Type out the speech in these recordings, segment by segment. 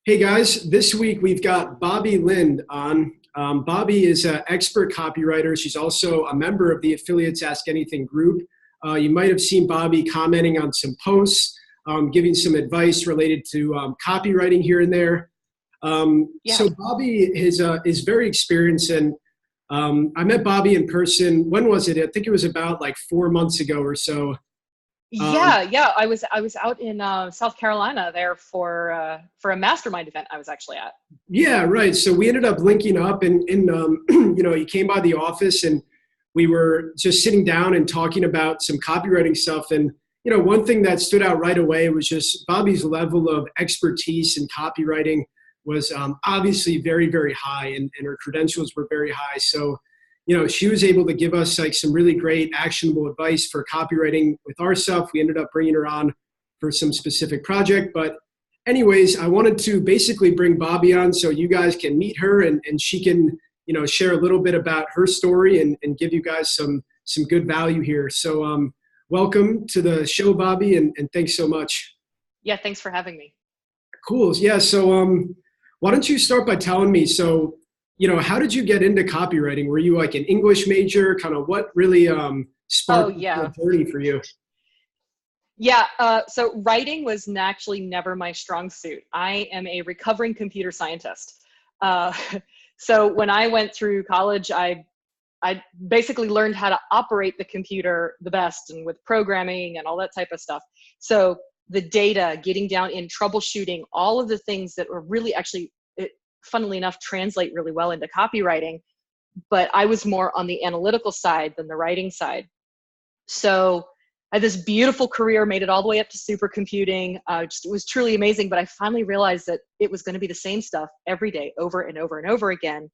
Hey guys, this week we've got Bobbie Lind on. Bobbie is an expert copywriter. She's also a member of the Affiliates Ask Anything group. You might have seen Bobbie commenting on some posts, giving some advice related to copywriting here and there. Yeah. So Bobbie is very experienced, and I met Bobbie in person. When was it? I think it was about like 4 months ago or so. Um, Yeah. I was out in South Carolina there for a mastermind event I was actually at. Yeah, right. So we ended up linking up, and he came by the office, and we were just sitting down and talking about some copywriting stuff. And one thing that stood out right away was just Bobbie's level of expertise in copywriting was obviously very, very high, and her credentials were very high. So, she was able to give us like some really great actionable advice for copywriting with our stuff. We ended up bringing her on for some specific project, but anyways, I wanted to basically bring Bobbie on so you guys can meet her, and she can, share a little bit about her story and give you guys some good value here. So welcome to the show, Bobbie, and thanks so much. Yeah, thanks for having me. Cool. Yeah. So why don't you start by telling me, so, how did you get into copywriting? Were you like an English major? Kind of what really Oh, sparked the yeah. journey for you? Yeah, so writing was actually never my strong suit. I am a recovering computer scientist. Uh, so when I went through college, I basically learned how to operate the computer the best, and with programming and all that type of stuff. So the data, getting down in troubleshooting, all of the things that were really actually, funnily enough, translate really well into copywriting. But I was more on the analytical side than the writing side. So I had this beautiful career, made it all the way up to supercomputing. It was truly amazing. But I finally realized that it was going to be the same stuff every day, over and over and over again.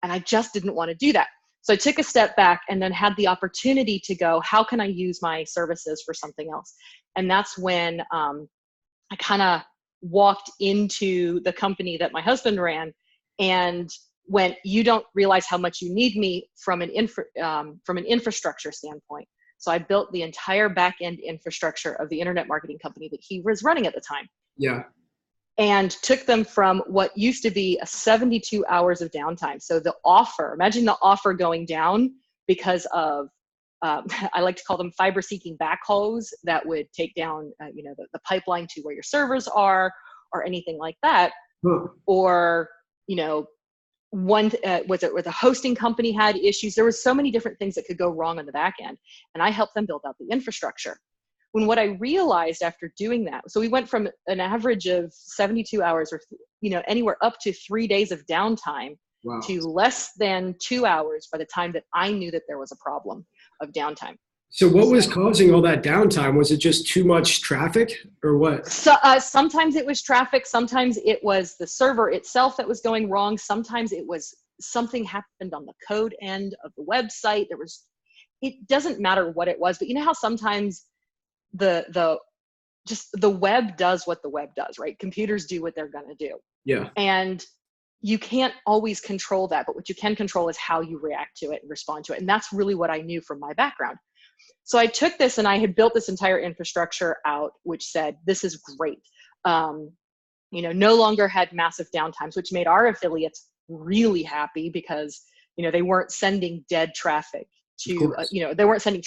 And I just didn't want to do that. So I took a step back and then had the opportunity to go, how can I use my services for something else? And that's when I kind of walked into the company that my husband ran and went, you don't realize how much you need me from an infrastructure standpoint. So I built the entire back-end infrastructure of the internet marketing company that he was running at the time. Yeah. And took them from what used to be a 72 hours of downtime. So the offer, imagine the offer going down because of, I like to call them fiber-seeking backhauls that would take down, the pipeline to where your servers are, or anything like that. Huh. Or, was it where the hosting company had issues? There was so many different things that could go wrong on the back end, and I helped them build out the infrastructure. When what I realized after doing that, so we went from an average of 72 hours, or anywhere up to 3 days of downtime, Wow. to less than 2 hours by the time that I knew that there was a problem of downtime. So what was causing all that downtime? Was it just too much traffic or what? So sometimes it was traffic. Sometimes it was the server itself that was going wrong. Sometimes it was something happened on the code end of the website. It doesn't matter what it was, but you know how sometimes the web does what the web does, right? Computers do what they're going to do. Yeah. And you can't always control that, but what you can control is how you react to it and respond to it. And that's really what I knew from my background. So I took this and I had built this entire infrastructure out, which said, this is great. No longer had massive downtimes, which made our affiliates really happy because, they weren't sending dead traffic to, they weren't sending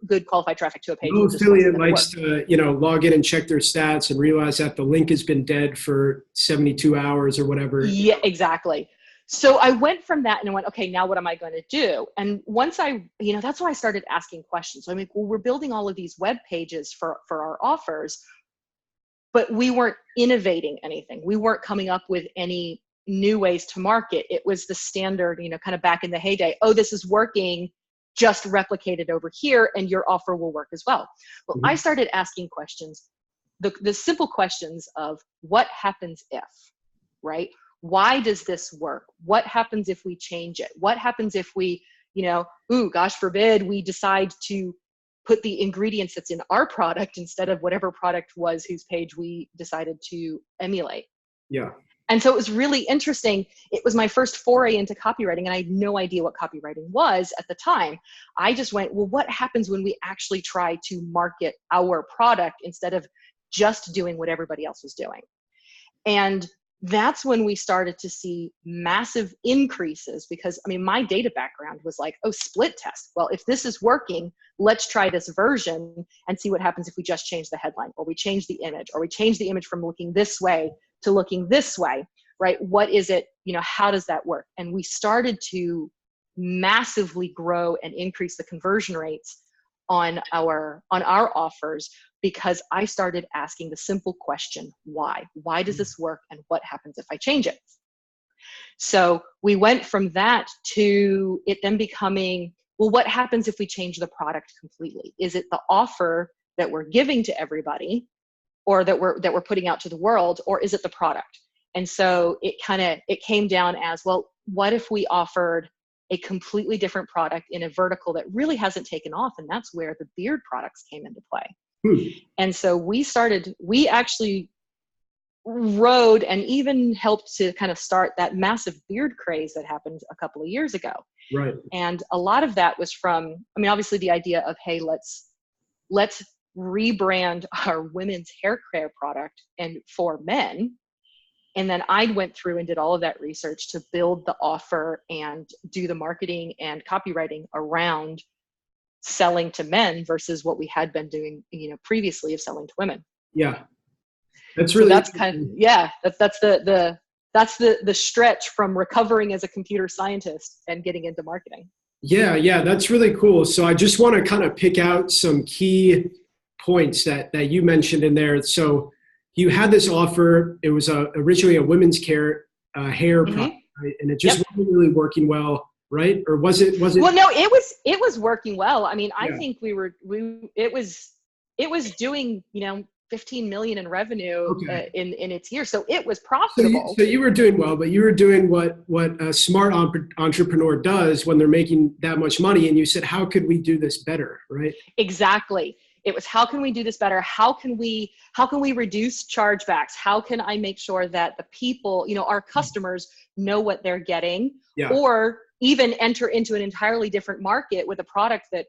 good qualified traffic to a page. No affiliate likes to, log in and check their stats and realize that the link has been dead for 72 hours or whatever. Yeah, exactly. So I went from that and I went, okay, now what am I going to do? And once that's why I started asking questions. So I mean, well, we're building all of these web pages for our offers, but we weren't innovating anything. We weren't coming up with any new ways to market. It was the standard, kind of back in the heyday. Oh, this is working. Just replicate it over here and your offer will work as well. Well, I started asking questions, the simple questions of what happens if, right? Why does this work? What happens if we change it? What happens if we, gosh forbid, we decide to put the ingredients that's in our product instead of whatever product was whose page we decided to emulate. Yeah. And so it was really interesting. It was my first foray into copywriting, and I had no idea what copywriting was at the time. I just went, well, what happens when we actually try to market our product instead of just doing what everybody else was doing? And that's when we started to see massive increases because, I mean, my data background was like, oh, split test. Well, if this is working, let's try this version and see what happens if we just change the headline, or we change the image, or we change the image from looking this way to looking this way, right? What is it? How does that work? And we started to massively grow and increase the conversion rates on our offers, because I started asking the simple question, why? Why does this work, and what happens if I change it? So we went from that to it then becoming, well, what happens if we change the product completely? Is it the offer that we're giving to everybody, or that we're putting out to the world, or is it the product? And so it came down as, well, what if we offered a completely different product in a vertical that really hasn't taken off? And that's where the beard products came into play. And so we actually rode and even helped to kind of start that massive beard craze that happened a couple of years ago. Right. And a lot of that was from, I mean, obviously the idea of, hey, let's rebrand our women's hair care product and for men. And then I went through and did all of that research to build the offer and do the marketing and copywriting around selling to men versus what we had been doing, previously of selling to women. Yeah. That's really, so that's kind of, yeah, that's the stretch from recovering as a computer scientist and getting into marketing. Yeah. That's really cool. So I just want to kind of pick out some key points that you mentioned in there. So you had this offer. It was originally a women's hair product, right? And it just wasn't really working well, right? Or was it? Well, no, it was working well. I mean, I think it was doing, 15 million in revenue in its year. So it was profitable. So you were doing well, but you were doing what a smart entrepreneur does when they're making that much money. And you said, how could we do this better? Right? Exactly. It was, how can we do this better? How can we reduce chargebacks? How can I make sure that the people, our customers know what they're getting, or even enter into an entirely different market with a product that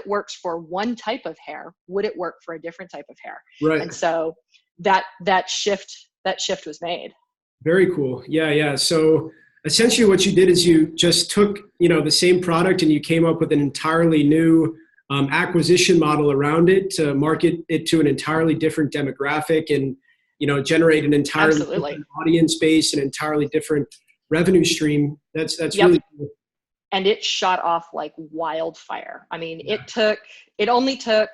works for one type of hair? Would it work for a different type of hair? Right. And so that shift was made. Very cool. Yeah. So essentially what you did is you just took, the same product and you came up with an entirely new acquisition model around it to market it to an entirely different demographic and, generate an entirely different audience base, an entirely different revenue stream. That's really cool. And it shot off like wildfire. I mean, it only took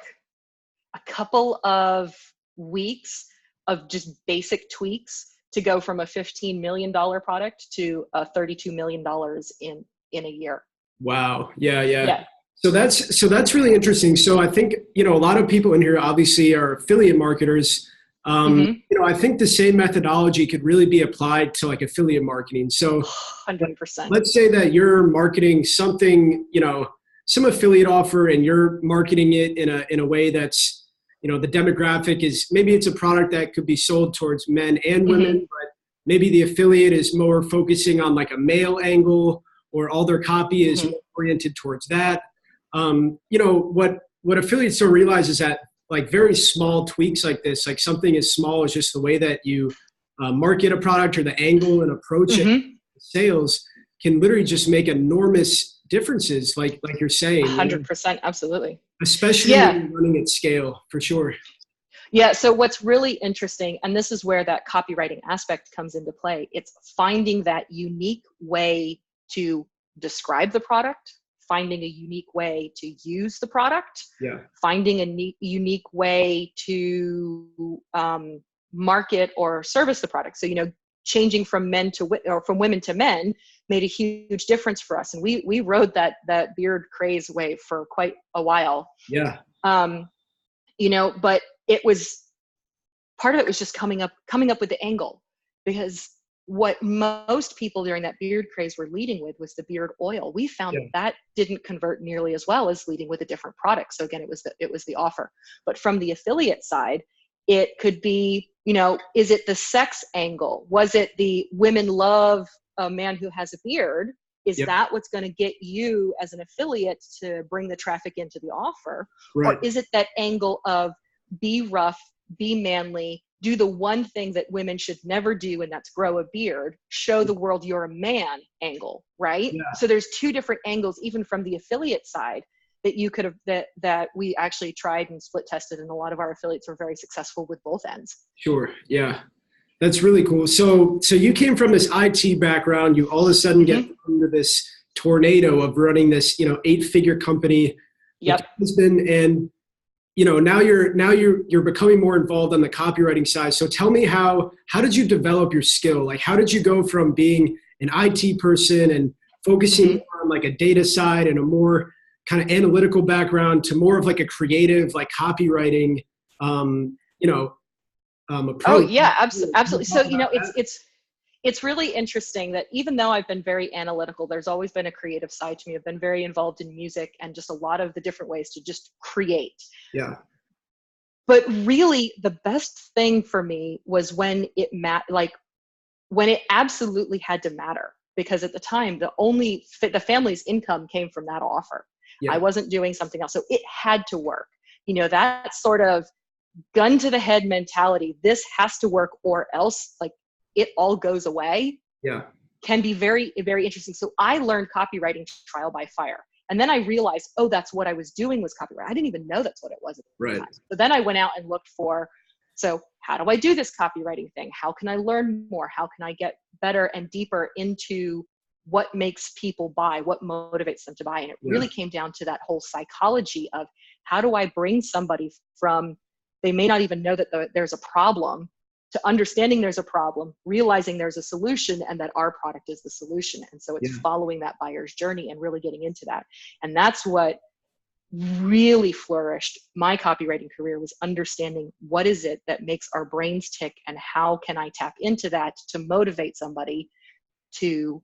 a couple of weeks of just basic tweaks to go from a $15 million product to a $32 million in a year. Wow. Yeah. So that's really interesting. So I think, a lot of people in here obviously are affiliate marketers. I think the same methodology could really be applied to like affiliate marketing. So 100%. Let's say that you're marketing something, some affiliate offer, and you're marketing it in a way that's, the demographic is, maybe it's a product that could be sold towards men and women, but maybe the affiliate is more focusing on like a male angle, or all their copy is oriented towards that. What affiliates don't realize is that like very small tweaks like this, like something as small as just the way that you market a product or the angle and approach it, sales can literally just make enormous differences. Like you're saying, 100%. Absolutely. Especially when you're running at scale, for sure. Yeah. So what's really interesting, and this is where that copywriting aspect comes into play, it's finding that unique way to describe the product, finding a unique way to use the product, finding a unique way to market or service the product. So, changing from from women to men made a huge difference for us. And we rode that beard craze wave for quite a while. Yeah. But it was, part of it was just coming up with the angle, because what most people during that beard craze were leading with was the beard oil. We found that didn't convert nearly as well as leading with a different product. So again, it was the offer. But from the affiliate side, it could be, is it the sex angle? Was it the women love a man who has a beard? Is that what's going to get you as an affiliate to bring the traffic into the offer? Right. Or is it that angle of be rough, be manly, do the one thing that women should never do, and that's grow a beard, show the world you're a man angle, right? Yeah. So there's two different angles, even from the affiliate side, that you could have, that we actually tried and split tested, and a lot of our affiliates were very successful with both ends. Sure. Yeah. That's really cool. So you came from this IT background, you all of a sudden get into this tornado of running this, 8-figure company with your husband, and now you're becoming more involved on the copywriting side. So tell me how did you develop your skill? Like, how did you go from being an IT person and focusing on like a data side and a more kind of analytical background to more of like a creative, like copywriting, approach? Oh yeah, absolutely. So, it's really interesting that even though I've been very analytical, there's always been a creative side to me. I've been very involved in music and just a lot of the different ways to just create. Yeah. But really the best thing for me was when it when it absolutely had to matter, because at the time the family's income came from that offer. Yeah. I wasn't doing something else. So it had to work. That sort of gun to the head mentality, this has to work or else like it all goes away, can be very, very interesting. So I learned copywriting trial by fire. And then I realized, oh, that's what I was doing was copyright. I didn't even know that's what it was at the time. So then I went out and looked for, so how do I do this copywriting thing? How can I learn more? How can I get better and deeper into what makes people buy, what motivates them to buy? And it really came down to that whole psychology of how do I bring somebody from, they may not even know that there's a problem, to understanding there's a problem, realizing there's a solution, and that our product is the solution. And so it's following that buyer's journey and really getting into that. And that's what really flourished my copywriting career, was understanding what is it that makes our brains tick, and how can I tap into that to motivate somebody to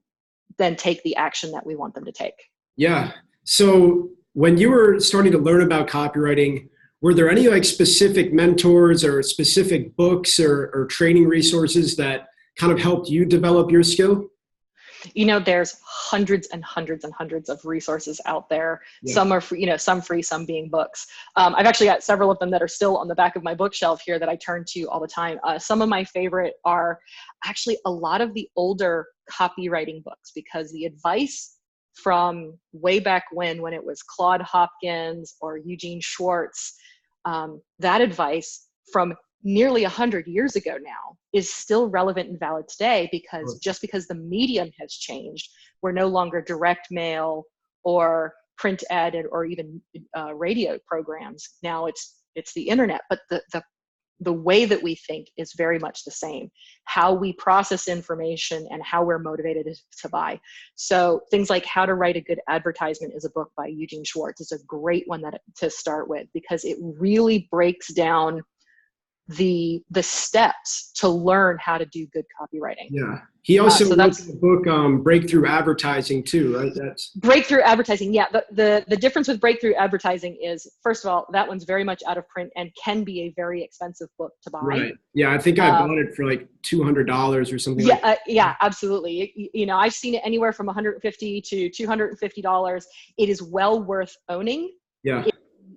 then take the action that we want them to take. Yeah. So when you were starting to learn about copywriting, were there any like specific mentors or specific books or training resources that kind of helped you develop your skill? There's hundreds and hundreds and hundreds of resources out there. Some are free, some free, some being books. I've actually got several of them that are still on the back of my bookshelf here that I turn to all the time. Some of my favorite are actually a lot of the older copywriting books, because the advice from way back when it was Claude Hopkins or Eugene Schwartz, that advice from nearly 100 years ago now is still relevant and valid today, because just because the medium has changed, we're no longer direct mail or print ad or even radio programs. Now it's the internet, but the way that we think is very much the same. How we process information and how we're motivated to buy. So things like How to Write a Good Advertisement is a book by Eugene Schwartz. It's a great one to start with, because it really breaks down the steps to learn how to do good copywriting. Yeah. He also wrote the book Breakthrough Advertising too, right? That's Breakthrough Advertising. Yeah. The difference with Breakthrough Advertising is, first of all, that one's very much out of print and can be a very expensive book to buy. Right. Yeah. I think I bought it for like $200 or something. Yeah, absolutely. I've seen it anywhere from $150 to $250. It is well worth owning. Yeah.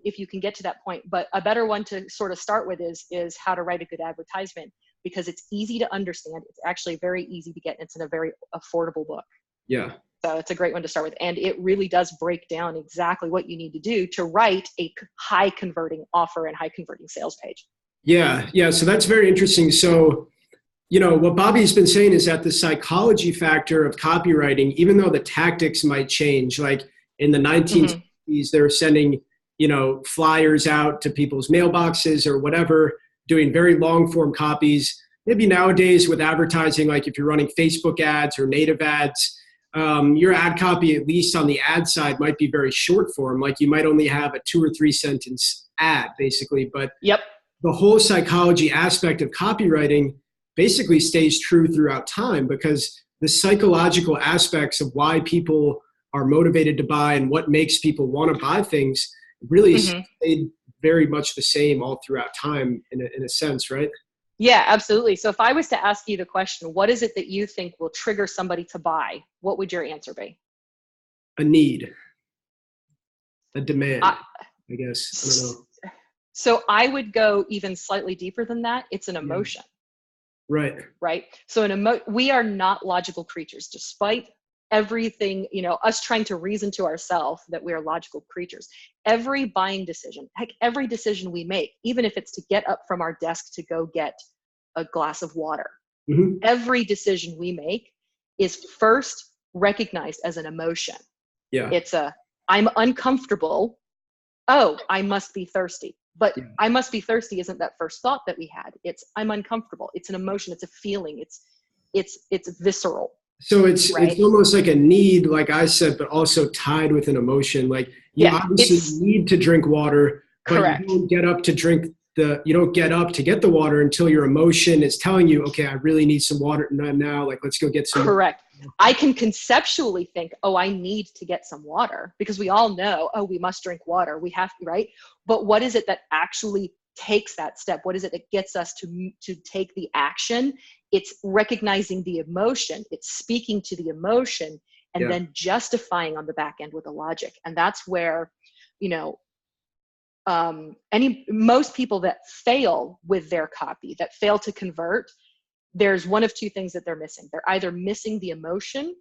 If you can get to that point. But a better one to sort of start with is How to Write a Good Advertisement, because it's easy to understand. It's actually very easy to get. It's in a very affordable book. Yeah. So it's a great one to start with. And it really does break down exactly what you need to do to write a high converting offer and high converting sales page. Yeah. Yeah. So that's very interesting. So, what Bobbie's been saying is that the psychology factor of copywriting, even though the tactics might change, like in the 1960s, they were sending flyers out to people's mailboxes or whatever, doing very long form copies. Maybe nowadays with advertising, like if you're running Facebook ads or native ads, your ad copy, at least on the ad side, might be very short form. Like you might only have a 2 or 3 sentence ad basically, but the whole psychology aspect of copywriting basically stays true throughout time, because the psychological aspects of why people are motivated to buy and what makes people want to buy things really stayed very much the same all throughout time in a sense, right? Yeah, absolutely. So if I was to ask you the question, what is it that you think will trigger somebody to buy? What would your answer be? A need, a demand, I guess. I don't know. So I would go even slightly deeper than that. It's an Yeah. emotion. Right. Right. So we are not logical creatures, despite everything, us trying to reason to ourselves that we are logical creatures. Every buying decision, heck, every decision we make, even if it's to get up from our desk to go get a glass of water, Mm-hmm. every decision we make is first recognized as an emotion. Yeah. It's I'm uncomfortable. Oh, I must be thirsty. But Yeah. I must be thirsty isn't that first thought that we had. It's I'm uncomfortable. It's an emotion. It's a feeling. It's visceral. So it's Right? almost like a need, like I said, but also tied with an emotion. Like you Yeah, obviously it's need to drink water, but you correct. don't get up to you don't get up to get the water until your emotion is telling you, okay, I really need some water now. Like, let's go get some water. Correct. I can conceptually think, oh, I need to get some water, because we all know, oh, we must drink water. We have to, right? But what is it that actually takes that step? What is it that gets us to take the action? It's recognizing the emotion. It's speaking to the emotion and then justifying on the back end with the logic. And that's where, most people that fail with their copy, that fail to convert, there's one of two things that they're missing. They're either missing the emotion,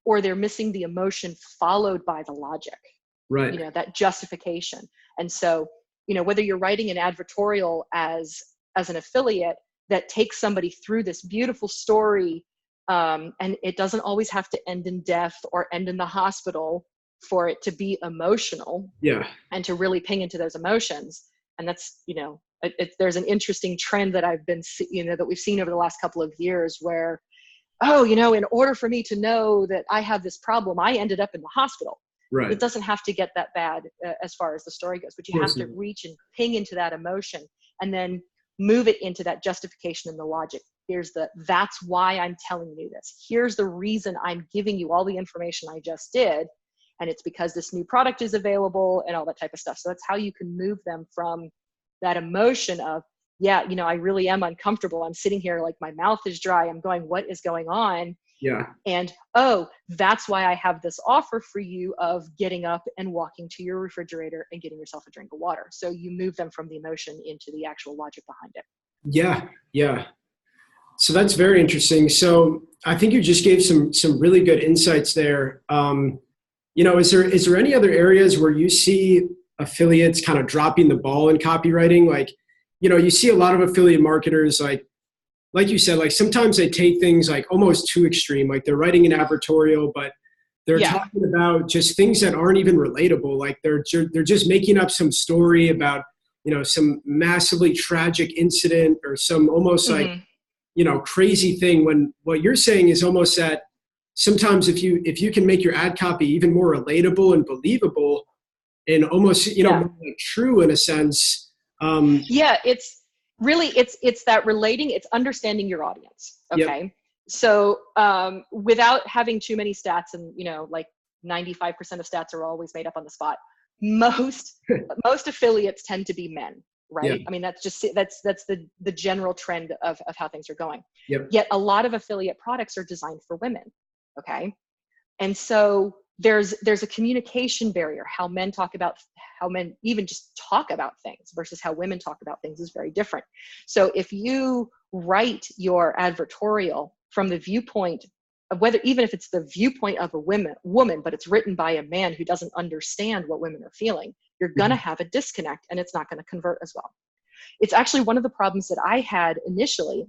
or they're missing the emotion followed by the logic, Right. That justification. And so, whether you're writing an advertorial as an affiliate that takes somebody through this beautiful story, and it doesn't always have to end in death or end in the hospital for it to be emotional, Yeah. and to really ping into those emotions. And that's, there's an interesting trend that I've been, that we've seen over the last couple of years where, oh, in order for me to know that I have this problem, I ended up in the hospital. Right. It doesn't have to get that bad as far as the story goes, but you have to reach and ping into that emotion and then move it into that justification and the logic. That's why I'm telling you this. Here's the reason I'm giving you all the information I just did. And it's because this new product is available and all that type of stuff. So that's how you can move them from that emotion of, yeah, I really am uncomfortable. I'm sitting here like my mouth is dry. I'm going, what is going on? Yeah. And, oh, that's why I have this offer for you of getting up and walking to your refrigerator and getting yourself a drink of water. So you move them from the emotion into the actual logic behind it. Yeah. Yeah. So that's very interesting. So I think you just gave some really good insights there. Is there any other areas where you see affiliates kind of dropping the ball in copywriting? Like, you see a lot of affiliate marketers, like you said, like sometimes they take things like almost too extreme. Like they're writing an advertorial, but they're talking about just things that aren't even relatable. Like they're just making up some story about, some massively tragic incident or some almost like, crazy thing, when what you're saying is almost that sometimes if you can make your ad copy even more relatable and believable and almost, more like true in a sense. It's really, it's that relating, it's understanding your audience. Okay. Yep. So without having too many stats, and like 95% of stats are always made up on the spot. Most affiliates tend to be men, right? Yeah. I mean, that's the general trend of how things are going. Yep. Yet a lot of affiliate products are designed for women. Okay. And so there's a communication barrier. How men even just talk about things versus how women talk about things is very different. So if you write your advertorial from the viewpoint of even if it's the viewpoint of a woman, but it's written by a man who doesn't understand what women are feeling, you're going to have a disconnect and it's not going to convert as well. It's actually one of the problems that I had initially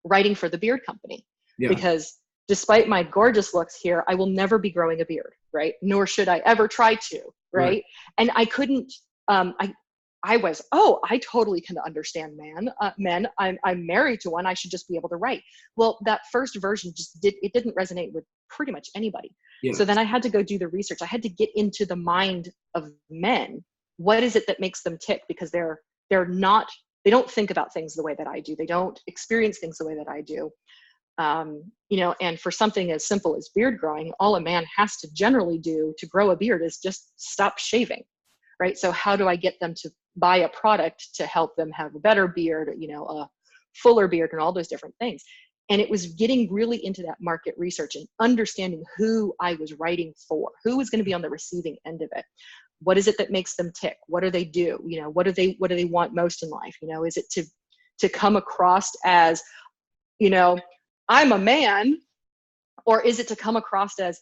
writing for the beard company, because despite my gorgeous looks here, I will never be growing a beard, right? Nor should I ever try to, right? And I couldn't, I totally can understand men. I'm married to one. I should just be able to write. Well, that first version it didn't resonate with pretty much anybody. Yeah. So then I had to go do the research. I had to get into the mind of men. What is it that makes them tick? Because they don't think about things the way that I do. They don't experience things the way that I do. And for something as simple as beard growing, all a man has to generally do to grow a beard is just stop shaving, right? So how do I get them to buy a product to help them have a better beard, a fuller beard and all those different things? And it was getting really into that market research and understanding who I was writing for, who was going to be on the receiving end of it. what is it that makes them tick? What do they do? What do they want most in life? Is it to come across as, I'm a man, or is it to come across as,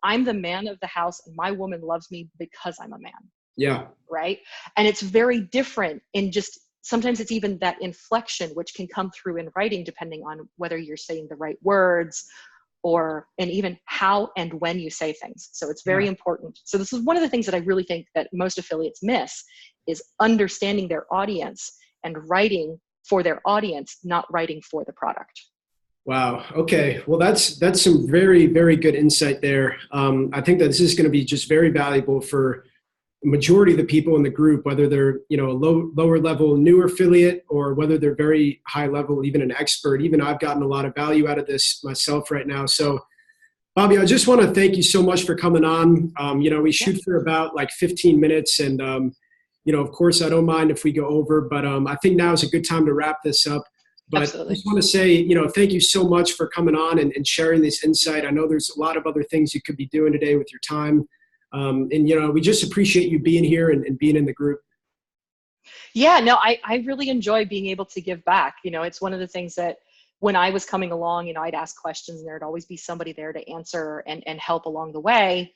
I'm the man of the house and my woman loves me because I'm a man. Yeah. Right. And it's very different in just, sometimes it's even that inflection, which can come through in writing, depending on whether you're saying the right words and even how and when you say things. So it's very important. So this is one of the things that I really think that most affiliates miss, is understanding their audience and writing for their audience, not writing for the product. Wow. Okay. Well, that's some very, very good insight there. I think that this is going to be just very valuable for the majority of the people in the group, whether they're, a lower level, newer affiliate, or whether they're very high level, even an expert. Even I've gotten a lot of value out of this myself right now. So, Bobbie, I just want to thank you so much for coming on. We shoot for about like 15 minutes, and of course, I don't mind if we go over, but I think now is a good time to wrap this up. But Absolutely. I just want to say, thank you so much for coming on and sharing this insight. I know there's a lot of other things you could be doing today with your time. We just appreciate you being here and being in the group. Yeah, no, I really enjoy being able to give back. It's one of the things that when I was coming along, I'd ask questions and there'd always be somebody there to answer and help along the way.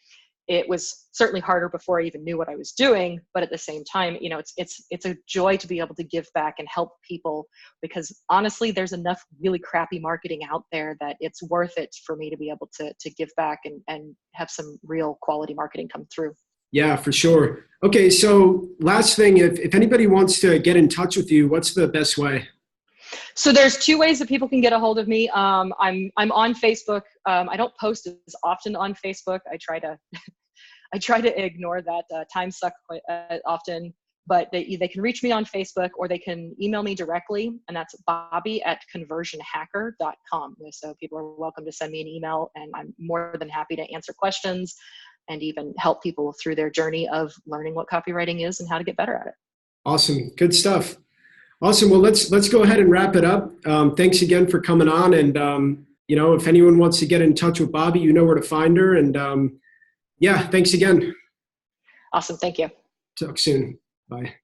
It was certainly harder before I even knew what I was doing, but at the same time, it's a joy to be able to give back and help people, because honestly, there's enough really crappy marketing out there that it's worth it for me to be able to give back and have some real quality marketing come through. Yeah, for sure. Okay, so last thing, if anybody wants to get in touch with you, what's the best way? So there's two ways that people can get a hold of me. I'm on Facebook. I don't post as often on Facebook. I try to ignore that. Time suck quite often, but they can reach me on Facebook, or they can email me directly, and that's bobbie@conversionhacker.com. So people are welcome to send me an email, and I'm more than happy to answer questions and even help people through their journey of learning what copywriting is and how to get better at it. Awesome. Good stuff. Awesome. Well, let's go ahead and wrap it up. Thanks again for coming on. And, if anyone wants to get in touch with Bobbie, you know where to find her. And thanks again. Awesome. Thank you. Talk soon. Bye.